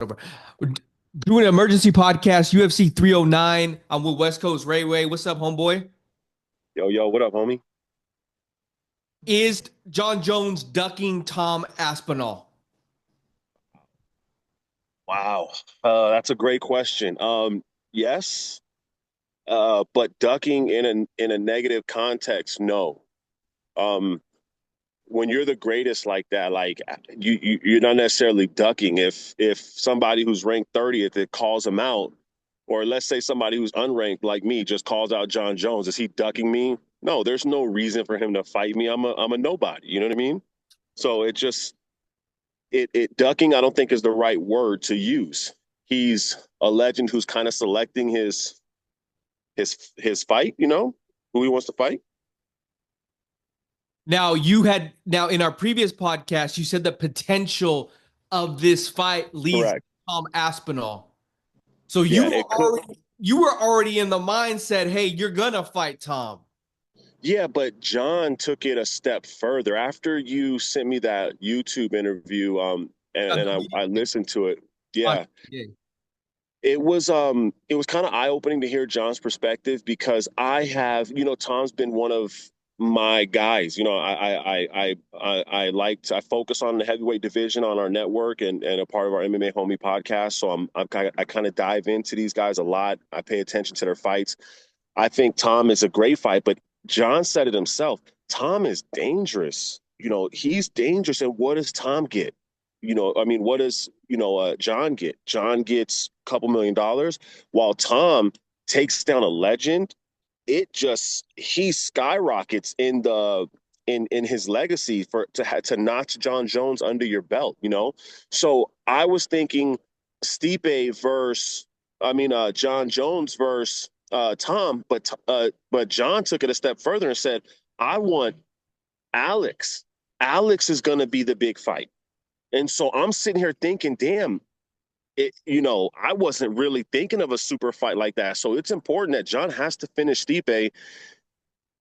Over. We're doing an emergency podcast, UFC 309. I'm with West Coast Rayway. What's up, homeboy? Yo, yo, what up, homie? Is Jon Jones ducking Tom Aspinall? Wow, that's a great question. Yes, but ducking in a negative context, no. Um, when you're the greatest like that, like you're not necessarily ducking. If somebody who's ranked 30th it calls him out, or let's say somebody who's unranked like me just calls out Jon Jones, is he ducking me? No, there's no reason for him to fight me. I'm a nobody. You know what I mean? So it just it ducking I don't think is the right word to use. He's a legend who's kind of selecting his fight, who he wants to fight. Now in our previous podcast, you said the potential of this fight leads Correct. Tom Aspinall. So Yeah, it could. you were already in the mindset, hey, you're gonna fight Tom. Yeah, but John took it a step further. After you sent me that YouTube interview, and I listened to it. Yeah, it was kind of eye-opening to hear John's perspective because I have, Tom's been one of my guys. I focus on the heavyweight division on our network and a part of our MMA Homie podcast. So I kind of dive into these guys a lot. I pay attention to their fights. I think Tom is a great fight, but John said it himself. Tom is dangerous. He's dangerous. And what does Tom get? I mean, what does, John get? John gets a couple $1 million, while Tom takes down a legend. He skyrockets in his legacy to notch Jon Jones under your belt. So I was thinking Stipe versus, Jon Jones versus Tom, but John took it a step further and said, "I want Alex. Alex is going to be the big fight." And so I'm sitting here thinking, damn, I wasn't really thinking of a super fight like that. So it's important that John has to finish Stipe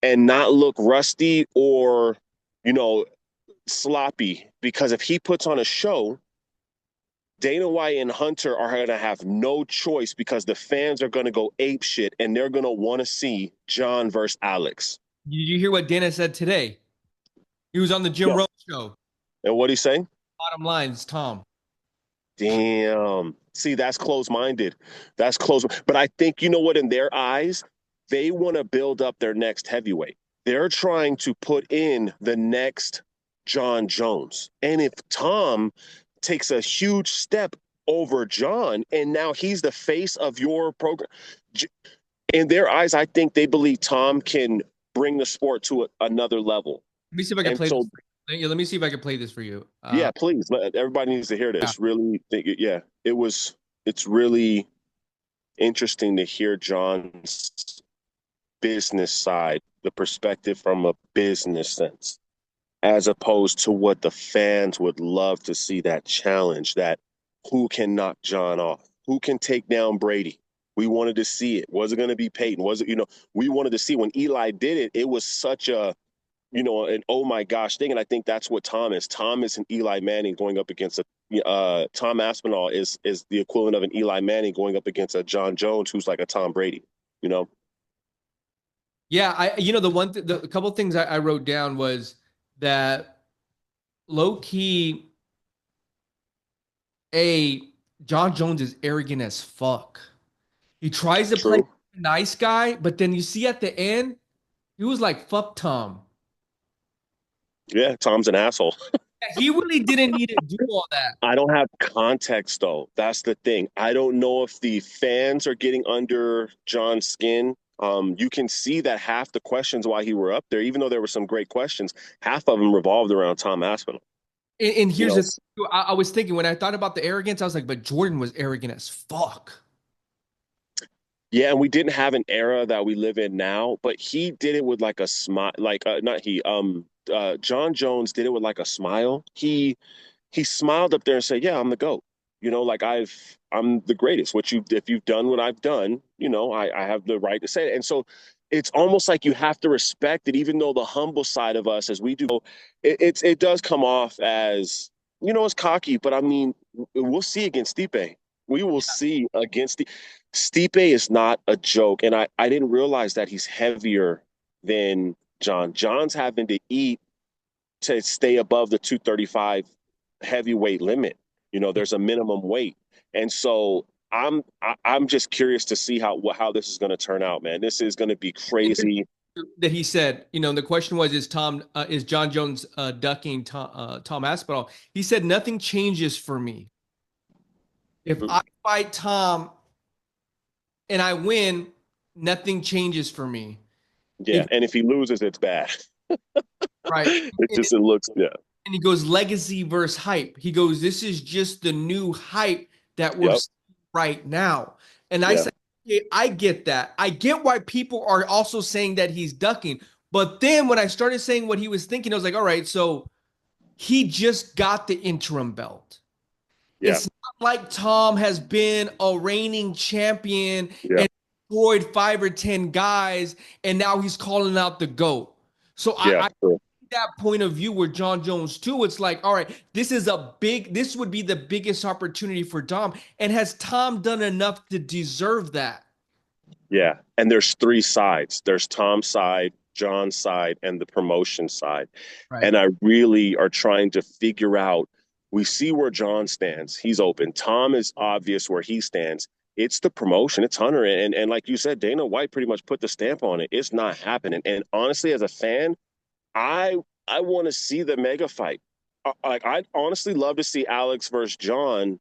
and not look rusty or, you know, sloppy, because if he puts on a show, Dana White and Hunter are going to have no choice because the fans are going to go ape shit and they're going to want to see John versus Alex. Did you hear what Dana said today? He was on the Jim No. Rome show. And what do you say? Bottom line is Tom. Damn. See, that's close minded. That's close. But I think, you know what, in their eyes, they want to build up their next heavyweight. They're trying to put in the next Jon Jones. And if Tom takes a huge step over John, and now he's the face of your program, in their eyes, I think they believe Tom can bring the sport to another level. Let me see if I can And play this. so, Let me see if I can play this for you. yeah, please, everybody needs to hear Yeah. this. Really, yeah, it's really interesting to hear John's business side, the perspective from a business sense, as opposed to what the fans would love to see, that challenge, that who can knock John off, who can take down Brady. We wanted to see it. Was it going to be Peyton? Was it, we wanted to see when Eli did it, it was such a, an oh my gosh thing. And I think that's what Tom is. Tom is an Eli Manning going up against Tom Aspinall is the equivalent of an Eli Manning going up against a Jon Jones who's like a Tom Brady, you know? Yeah, the couple things I wrote down was that low key, Jon Jones is arrogant as fuck. He tries to play True. nice guy, but then you see at the end, he was like, fuck Tom. Yeah, Tom's an asshole. He really didn't need to do all that. I don't have context though. That's the thing. I don't know if the fans are getting under John's skin. You can see that half the questions why he were up there, even though there were some great questions, half of them revolved around Tom Aspinall. And You here's know, the thing, I was thinking when I thought about the arrogance, I was like, but Jordan was arrogant as fuck. yeah, and we didn't have an era that we live in now, but he did it with like a smile, like not he, Jon Jones did it with like a smile. He smiled up there and said, "Yeah, I'm the GOAT. Like I'm the greatest. If you've done what I've done, I have the right to say it." And so it's almost like you have to respect it, even though the humble side of us, as we do, it does come off as, it's cocky. But I mean, we'll see against Stipe. We will see against Stipe is not a joke, and I didn't realize that he's heavier than Jon. Jon's having to eat to stay above the 235 heavyweight limit. There's a minimum weight, and so I'm just curious to see how this is going to turn out, man. This is going to be crazy. That he said, the question was, is Jon Jones ducking Tom Aspinall? He said nothing changes for me. If I fight Tom and I win, nothing changes for me. Yeah, and if he loses, it's bad. Right. It looks, yeah. And he goes, legacy versus hype. He goes, this is just the new hype that we're seeing right now. And I said, okay, I get that. I get why people are also saying that he's ducking. But then when I started saying what he was thinking, I was like, all right, so he just got the interim belt. Yeah. It's not like Tom has been a reigning champion Yeah. and destroyed 5 or 10 guys, and now he's calling out the GOAT. So I that point of view with Jon Jones too, it's like, all right, this would be the biggest opportunity for Tom. And has Tom done enough to deserve that? Yeah. And there's 3 sides. There's Tom's side, Jon's side, and the promotion side. Right. And I really are trying to figure out, we see where Jon stands. He's open. Tom is obvious where he stands. It's the promotion. It's Hunter. And like you said, Dana White pretty much put the stamp on it. It's not happening. And honestly, as a fan, I want to see the mega fight. I'd honestly love to see Alex versus Jon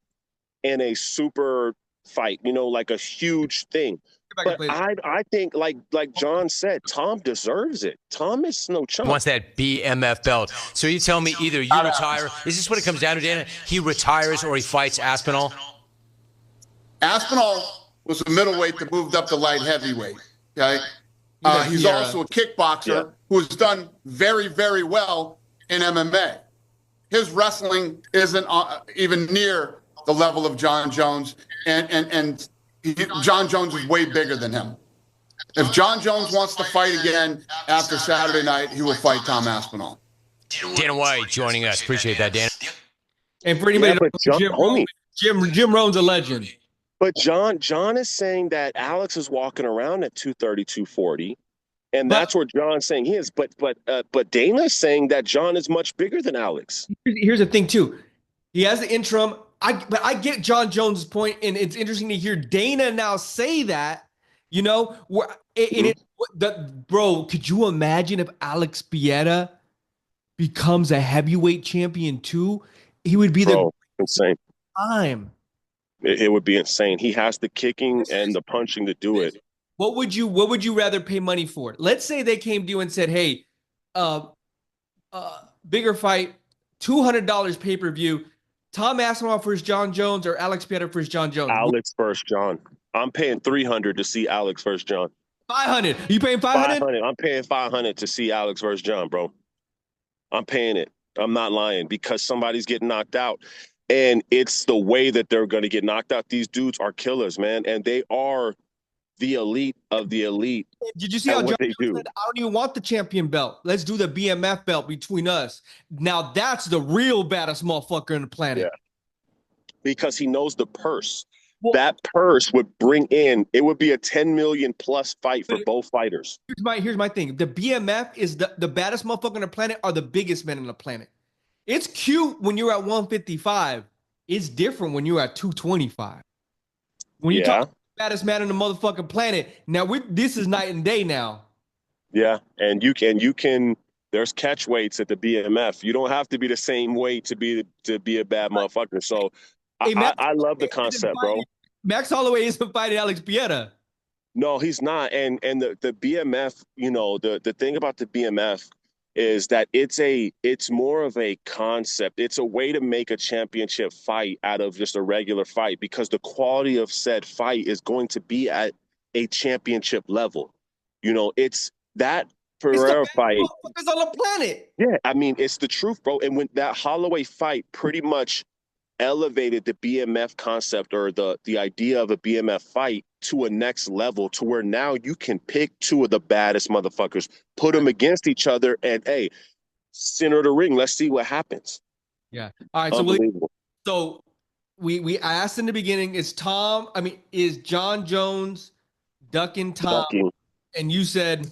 in a super fight, like a huge thing. But I think, like Jon said, Tom deserves it. Tom is no chump. He wants that BMF belt. So you tell me either you retire. Is this what it comes down to, Dana? He retires or he fights Aspinall? Aspinall was a middleweight that moved up to light heavyweight. Okay. He's also a kickboxer who has done very, very well in MMA. His wrestling isn't even near the level of Jon Jones, and Jon Jones is way bigger than him. If Jon Jones wants to fight again after Saturday night, he will fight Tom Aspinall. Dana White joining us. Appreciate that, Dana. And for anybody, Jim Rohn's a legend. But Jon is saying that Alex is walking around at 230, 240, and that's where Jon's saying he is. But Dana's saying that Jon is much bigger than Alex. Here's the thing too, he has the interim. But I get Jon Jones' point, and it's interesting to hear Dana now say that. Bro, could you imagine if Alex Pereira becomes a heavyweight champion too? He would be insane. Time. It would be insane. He has the kicking and the punching to do it. What would you rather pay money for? Let's say they came to you and said, hey, bigger fight, $200 pay-per-view, Tom Aspinall versus Jon Jones or Alex Pereira versus Jon Jones? Alex versus Jon. I'm paying $300 to see Alex versus Jon. $500. You paying $500? $500. I'm paying $500 to see Alex versus Jon, bro. I'm paying it. I'm not lying, because somebody's getting knocked out. And it's the way that they're going to get knocked out. These dudes are killers, man. And they are the elite of the elite. Did you see how Jon Jones said, I don't even want the champion belt. Let's do the BMF belt between us. Now that's the real baddest motherfucker on the planet. Yeah. Because he knows the purse. Well, that purse would bring in, it would be a 10 million plus fight for both fighters. Here's my thing. The BMF is the baddest motherfucker on the planet are the biggest men on the planet. It's cute when you're at 155. It's different when you're at 225. When you talk baddest man on the motherfucking planet, now this is night and day now. Yeah, and you can. There's catch weights at the BMF. You don't have to be the same weight to be a bad motherfucker. So hey, I love the concept, bro. Max Holloway isn't fighting Alex Pereira. No, he's not. And the BMF, the thing about the BMF is that it's more of a concept. It's a way to make a championship fight out of just a regular fight, because the quality of said fight is going to be at a championship level. It's that Pereira fight. It's on the planet. Yeah, I mean, it's the truth, bro. And when that Holloway fight pretty much elevated the BMF concept, or the idea of a BMF fight, to a next level, to where now you can pick 2 of the baddest motherfuckers, put them against each other, and hey, center of the ring, let's see what happens. Yeah. All right. Unbelievable. So I asked in the beginning, is Jon Jones ducking Tom? Ducking. And you said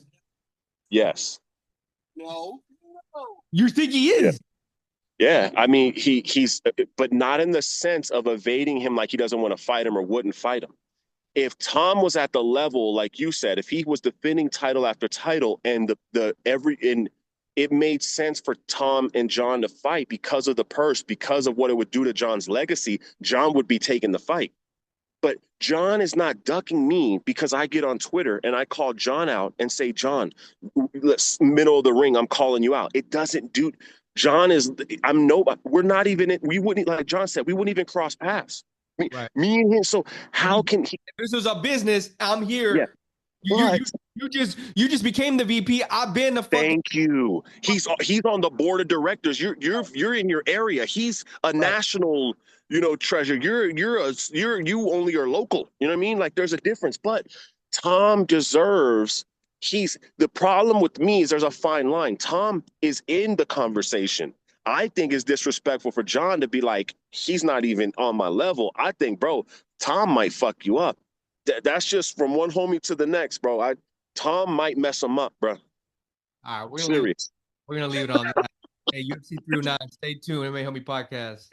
yes. No. You think he is? Yeah. I mean, he's, but not in the sense of evading him like he doesn't want to fight him or wouldn't fight him. If Tom was at the level, like you said, if he was defending title after title and it made sense for Tom and Jon to fight because of the purse, because of what it would do to Jon's legacy, Jon would be taking the fight. But Jon is not ducking me because I get on Twitter and I call Jon out and say, Jon, let's middle of the ring, I'm calling you out. It doesn't do. Jon is, we're not even, we wouldn't, like Jon said, we wouldn't even cross paths. Right. Me and him. So how can he? If this was a business, I'm here. Yeah. You just became the VP. I've been the fucking. Thank you. He's on the board of directors. You're in your area. He's a national, treasure. You only are local. You know what I mean? Like there's a difference. But Tom deserves. The problem with me is there's a fine line. Tom is in the conversation. I think it's disrespectful for Jon to be like, he's not even on my level. I think, bro, Tom might fuck you up. That's just from one homie to the next, bro. Tom might mess him up, bro. All right, Serious. We're gonna leave it on that. Hey, UFC 309. Stay tuned. MMA Homie Podcast.